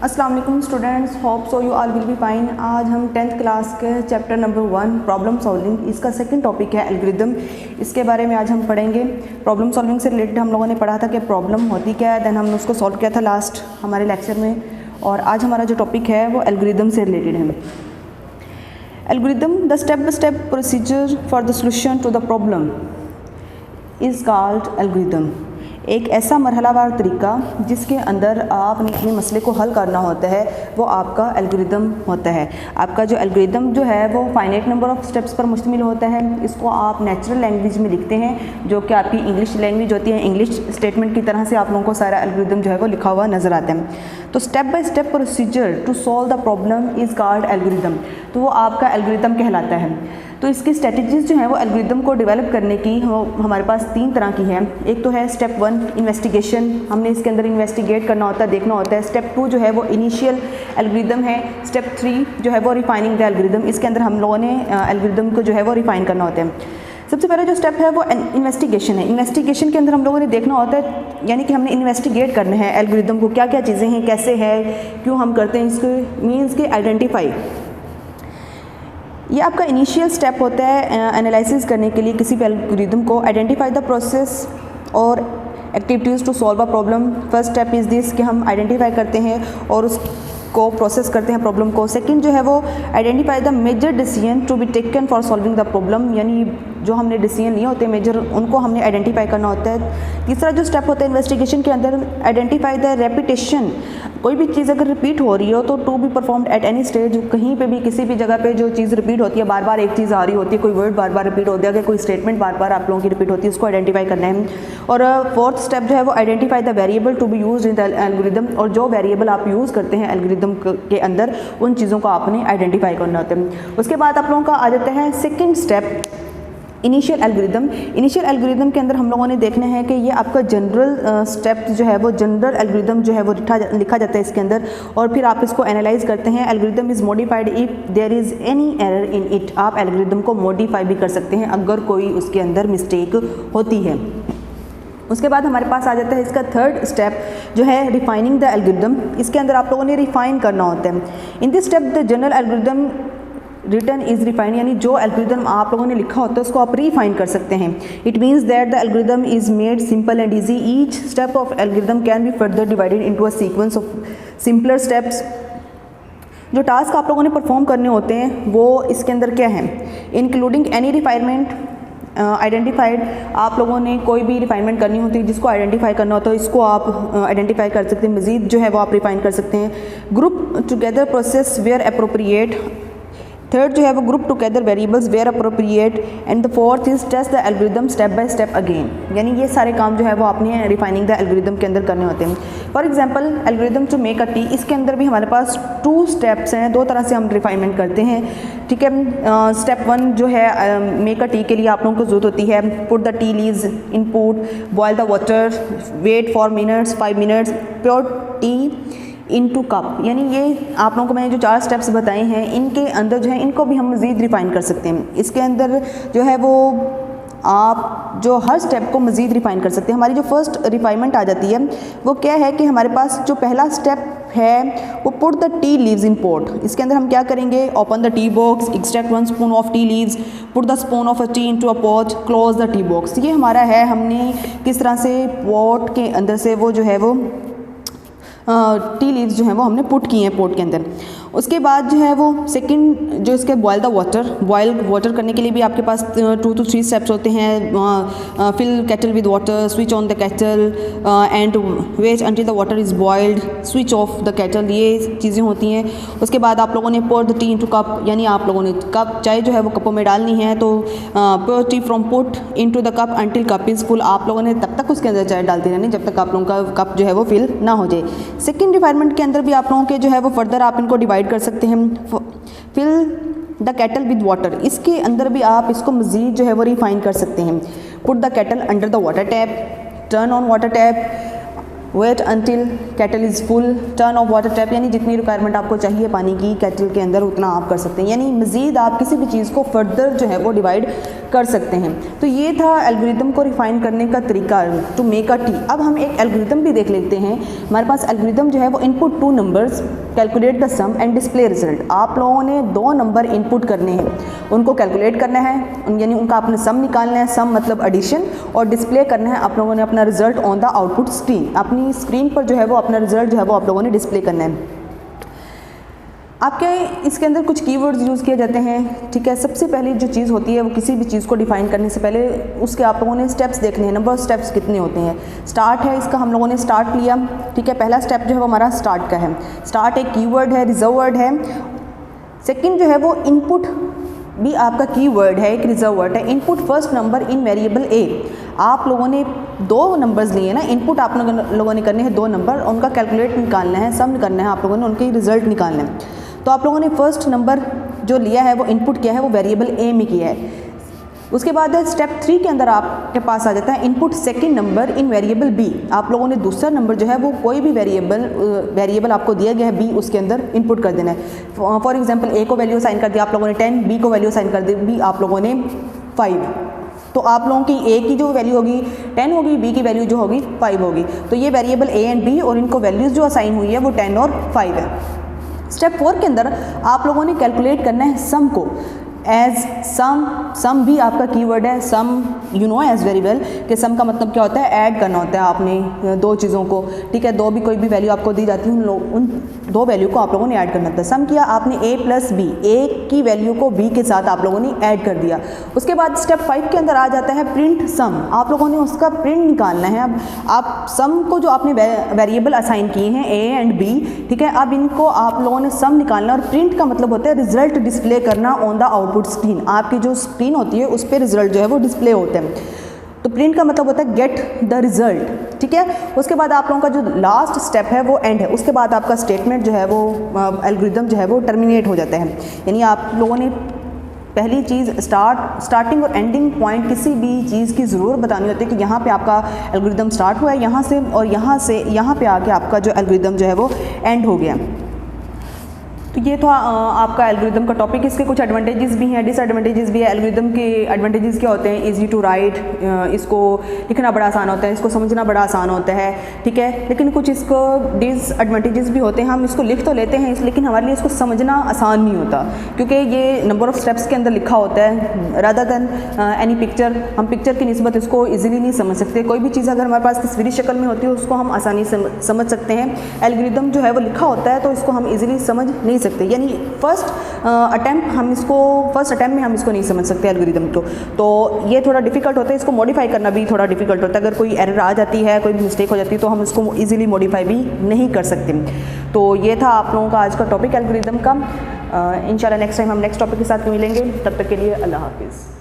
अस्सलाम वालेकुम students, hope so you all will be fine. आज हम 10th क्लास के चैप्टर नंबर 1 प्रॉब्लम सॉल्विंग, इसका सेकंड टॉपिक है एल्गोरिदम। इसके बारे में आज हम पढ़ेंगे। प्रॉब्लम सॉल्विंग से रिलेटेड हम लोगों ने पढ़ा था कि प्रॉब्लम होती क्या है, देन हमने उसको सॉल्व किया था लास्ट हमारे लेक्चर में। और आज हमारा जो टॉपिक है वो एल्गोरिदम से रिलेटेड है। Algorithm the step by step procedure for the solution to the problem is called algorithm. एक ऐसा मरहलावार तरीका जिसके अंदर आपने अपने मसले को हल करना होता है वो आपका एल्गोरिदम होता है। आपका जो एल्गोरिदम जो है वो फाइनाइट नंबर ऑफ स्टेप्स पर मुश्तमिल होता है। इसको आप नेचुरल लैंग्वेज में लिखते हैं जो कि आपकी इंग्लिश लैंग्वेज होती है। इंग्लिश स्टेटमेंट की तरह से आप लोगों को सारा एल्गोरिदम जो है वो लिखा हुआ नज़र आता है। तो step by step procedure to solve the problem is called algorithm. तो वो आपका एल्गोरिदम कहलाता है। तो इसकी स्ट्रेटजीज जो हैं वो एल्गोरिदम को डेवलप करने की हमारे पास 3 तरह की है। एक तो है स्टेप 1 इन्वेस्टिगेशन, हमने इसके अंदर इन्वेस्टिगेट करना होता है, देखना होता है। स्टेप 2 जो है वो इनिशियल एल्गोरिदम है। स्टेप 3 जो है वो रिफाइनिंग द एल्गोरिदम, इसके अंदर हम लोगों ने एल्गोरिदम को जो है वो रिफाइन करना होता है। सबसे पहले जो स्टेप है वो इन्वेस्टिगेशन है। इन्वेस्टिगेशन के अंदर हम लोगों ने देखना होता है, यानी कि हमने इन्वेस्टिगेट करना है एल्गोरिदम को, क्या क्या चीज़ें हैं, कैसे है, क्यों हम करते हैं, इसके मीन्स के आइडेंटिफाई। ये आपका इनिशियल स्टेप होता है एनालिसिस करने के लिए किसी भी एल्गोरिदम को। आइडेंटिफाई द प्रोसेस और activities to solve a problem. First step is this कि हम आइडेंटिफाई करते हैं और उसको प्रोसेस करते हैं प्रॉब्लम को। सेकंड जो है वो identify the major decision to be taken for solving the problem, यानी जो हमने डिसीजन लिए होते हैं मेजर, उनको हमने आइडेंटिफाई करना होता है। तीसरा जो स्टेप होता है इन्वेस्टिगेशन के अंदर, आइडेंटिफाई द रेपिटेशन। कोई भी चीज़ अगर रिपीट हो रही हो तो to be performed at any stage, कहीं पे भी किसी भी जगह पे जो चीज़ रिपीट होती है, बार बार एक चीज़ आ रही होती है, कोई वर्ड बार बार रिपीट होता है, कोई स्टेटमेंट बार बार आप लोगों की रिपीट होती है, उसको आइडेंटिफाई करना है। और फोर्थ स्टेप जो है वो identify the variable to be used in the algorithm, और जो वेरिएबल आप यूज़ करते हैं एल्गोरिदम के अंदर उन चीज़ों को आपने आइडेंटिफाई करना होता है। उसके बाद आप लोगों का आ जाता है second step initial algorithm. Initial algorithm के अंदर हम लोगों ने देखना है कि ये आपका जनरल स्टेप जो है वो जनरल एल्गोरिदम जो है वो लिखा जाता है इसके अंदर, और फिर आप इसको एनालाइज करते हैं। Algorithm is modified if there is any error in it. आप एल्गोरिदम को मॉडिफाई भी कर सकते हैं अगर कोई उसके अंदर मिस्टेक होती है। उसके बाद हमारे पास आ जाता है इसका थर्ड स्टेप जो है रिफाइनिंग द एल्गोरिदम। इसके अंदर आप लोगों ने रिफाइन करना होता है। In this step the general algorithm return is refine, यानी जो एल्गोरिदम आप लोगों ने लिखा होता है उसको आप रिफाइन कर सकते हैं। It means that the algorithm is made simple and easy. Each step of algorithm can be further divided into a sequence of simpler steps. जो टास्क आप लोगों ने परफॉर्म करने होते हैं वो इसके अंदर क्या है, इंक्लूडिंग एनी रिफाइनमेंट आइडेंटिफाइड। आप लोगों ने कोई भी रिफाइनमेंट करनी होती है, जिसको आइडेंटिफाई करना होता है इसको आप आइडेंटिफाई कर सकते हैं। मज़ीद जो है वो आप रिफाइन कर सकते हैं। Group together process where appropriate. Third जो है वो group together variables where appropriate. And the fourth is test the algorithm step by step again. यानी ये सारे काम जो है वो आपने रिफाइनिंग द एल्गोरिदम के अंदर करने होते हैं। For example algorithm to make a tea, इसके अंदर भी हमारे पास 2 स्टेप्स हैं, 2 तरह से हम रिफाइनमेंट करते हैं। ठीक है। स्टेप 1 जो है मेक अ टी के लिए आप लोगों को जरूरत होती है put the tea leaves in put, boil the water, wait for minutes 5 minutes, pour tea into cup. यानी ये आप लोगों को मैंने जो 4 स्टेप्स बताए हैं इनके अंदर जो है इनको भी हम मज़ीद रिफाइन कर सकते हैं। इसके अंदर जो है वो आप जो हर स्टेप को मज़ीद रिफाइन कर सकते हैं। हमारी जो फर्स्ट रिफाइनमेंट आ जाती है वो क्या है कि हमारे पास जो पहला स्टेप है वो put the tea leaves in pot. इसके अंदर हम क्या करेंगे, open the T box, extract 1 spoon of tea leaves, put the spoon of a T into a pot, close the T box. ये हमारा है, हमने किस तरह से पॉट के अंदर से वो जो है वो टी लीव्स जो हैं वो हमने पुट किए हैं पोट के अंदर। उसके बाद जो है वो सेकंड जो इसके boil the water, boil water करने के लिए भी आपके पास 2 to 3 स्टेप्स होते हैं। Fill kettle with water, switch on the kettle and wait until the water is boiled, switch off the kettle, ये चीज़ें होती हैं। उसके बाद आप लोगों ने pour the tea into cup, यानी आप लोगों ने कप चाय जो है वो कपों में डालनी है। तो pour tea from put into the cup until cup is full. आप लोगों ने तब तक उसके अंदर चाय डालती रहनी जब तक आप लोगों का कप जो है वो फिल ना हो जाए। सेकेंड रिफाइनमेंट के अंदर भी आप लोगों के जो है वो फर्दर आप इनको डिवाइड कर सकते हैं। Fill the kettle with water, इसके अंदर भी आप इसको मज़ीद जो है वो रिफाइन कर सकते हैं। Put the kettle under the water tap, turn on water tap, wait until kettle is full, turn off water tap, यानी जितनी रिक्वायरमेंट आपको चाहिए पानी की केटल के अंदर उतना आप कर सकते हैं, यानी मज़ीद आप किसी भी चीज़ को फर्दर जो है वो डिवाइड कर सकते हैं। तो ये था एल्गोरिदम को रिफाइन करने का तरीका, टू मेक अ टी। अब हम एक एल्गोरिदम भी देख लेते हैं। हमारे पास एल्गोरिदम जो है वो input 2 numbers, calculate the sum and display result. आप लोगों ने 2 नंबर इनपुट करने हैं, उनको कैलकुलेट करना है, यानी उनका आपने सम निकालना है, सम मतलब एडिशन, और डिस्प्ले करना है आप लोगों ने अपना result on the output screen. अपनी स्क्रीन पर जो है वो अपना रिजल्ट जो है वो आप लोगों ने डिस्प्ले करना है। आपके इसके अंदर कुछ कीवर्ड्स यूज़ किए जाते हैं, ठीक है। सबसे पहले जो चीज़ होती है वो किसी भी चीज़ को डिफाइन करने से पहले उसके आप लोगों ने स्टेप्स देखने हैं, नंबर ऑफ स्टेप्स कितने होते हैं। स्टार्ट है, इसका हम लोगों ने स्टार्ट लिया, ठीक है। पहला स्टेप जो है वो हमारा स्टार्ट का है। स्टार्ट एक कीवर्ड है, रिजर्व वर्ड है। सेकंड जो है वो इनपुट भी आपका कीवर्ड है, एक रिजर्व वर्ड है। Input first number in variable a. आप लोगों ने 2 नंबर्स लिए ना, इनपुट आप लोगों ने करने हैं 2 नंबर, उनका कैलकुलेट निकालना है, सम करना है आप लोगों ने, उनके रिजल्ट निकालना है। तो आप लोगों ने फर्स्ट नंबर जो लिया है वो इनपुट किया है, वो वेरिएबल ए में किया है। उसके बाद स्टेप 3 के अंदर आपके पास आ जाता है input second number in variable B. आप लोगों ने दूसरा नंबर जो है वो कोई भी वेरिएबल आपको दिया गया है बी, उसके अंदर इनपुट कर देना है। फॉर एग्जांपल ए को वैल्यू साइन कर दिया आप लोगों ने 10, बी को वैल्यू साइन कर दी बी आप लोगों ने 5। तो आप लोगों की ए की जो वैल्यू होगी 10 होगी, बी की वैल्यू जो होगी 5 होगी। तो ये वेरिएबल ए एंड बी और इनको वैल्यूज़ जो असाइन हुई है वो 10 और 5 है। स्टेप 4 के अंदर आप लोगों ने कैलकुलेट करना है सम को, एज सम भी आपका कीवर्ड है। Sum you know as very well कि सम का मतलब क्या होता है, ऐड करना होता है आपने 2 चीज़ों को, ठीक है। 2 भी कोई भी वैल्यू आपको दी जाती है, उन 2 वैल्यू को आप लोगों ने ऐड करना होता है। सम किया आपने a प्लस बी, ए की वैल्यू को b के साथ आप लोगों ने ऐड कर दिया। उसके बाद स्टेप 5 के अंदर आ जाता है प्रिंट सम। आप लोगों ने उसका प्रिंट निकालना है। अब आप सम को जो आपने वेरिएबल असाइन किए हैं a एंड b, ठीक है, अब इनको आप लोगों ने सम निकालना, और प्रिंट का मतलब होता है रिजल्ट डिस्प्ले करना ऑन द आउटपुट स्क्रीन। आपकी जो स्क्रीन होती है उस पर रिजल्ट जो है वो डिस्प्ले होते हैं। तो प्रिंट का मतलब होता है गेट द रिजल्ट, ठीक है। उसके बाद आप लोगों का जो लास्ट स्टेप है वो एंड है। उसके बाद आपका स्टेटमेंट जो है वो एल्गोरिदम जो है वो टर्मिनेट हो जाता है। यानी आप लोगों ने पहली चीज़ स्टार्टिंग और एंडिंग पॉइंट किसी भी चीज़ की ज़रूर बतानी होती है कि यहाँ पे आपका एल्गोरिदम स्टार्ट हुआ है यहाँ से, और यहाँ पे आके आपका जो एल्गोरिदम जो है वो एंड हो गया। तो ये था आपका एल्गोरिदम का टॉपिक। इसके कुछ एडवांटेजेस भी हैं, डिसएडवांटेजेस भी है। एल्गोरिदम के एडवांटेजेस क्या होते हैं, इजी टू राइट, इसको लिखना बड़ा आसान होता है, इसको समझना बड़ा आसान होता है, ठीक है। लेकिन कुछ इसको डिसएडवांटेजेस भी होते हैं। हम इसको लिख तो लेते हैं लेकिन हमारे लिए इसको समझना आसान नहीं होता, क्योंकि ये नंबर ऑफ़ स्टेप्स के अंदर लिखा होता है। रादर दैन एनी पिक्चर, हम पिक्चर की निस्बत इसको ईजिली नहीं समझ सकते। कोई भी चीज़ अगर हमारे पास तस्वीरी शक्ल में होती है उसको हम आसानी से समझ सकते हैं। एल्गोरिदम जो है वो लिखा होता है तो इसको हम ईजिली समझ नहीं सकते, यानी फर्स्ट अटैम्प्ट में हम इसको नहीं समझ सकते एल्गोरिदम को। तो ये थोड़ा डिफिकल्ट होता है, इसको मॉडिफाई करना भी थोड़ा डिफिकल्ट होता है। अगर कोई एरर आ जाती है, कोई भी मिस्टेक हो जाती है तो हम इसको इजीली मॉडिफाई भी नहीं कर सकते। तो ये था आप लोगों का आज का टॉपिक एल्गोरिदम का। इंशाल्लाह नेक्स्ट टाइम हम नेक्स्ट टॉपिक के साथ मिलेंगे। तब तक के लिए अल्लाह हाफिज़।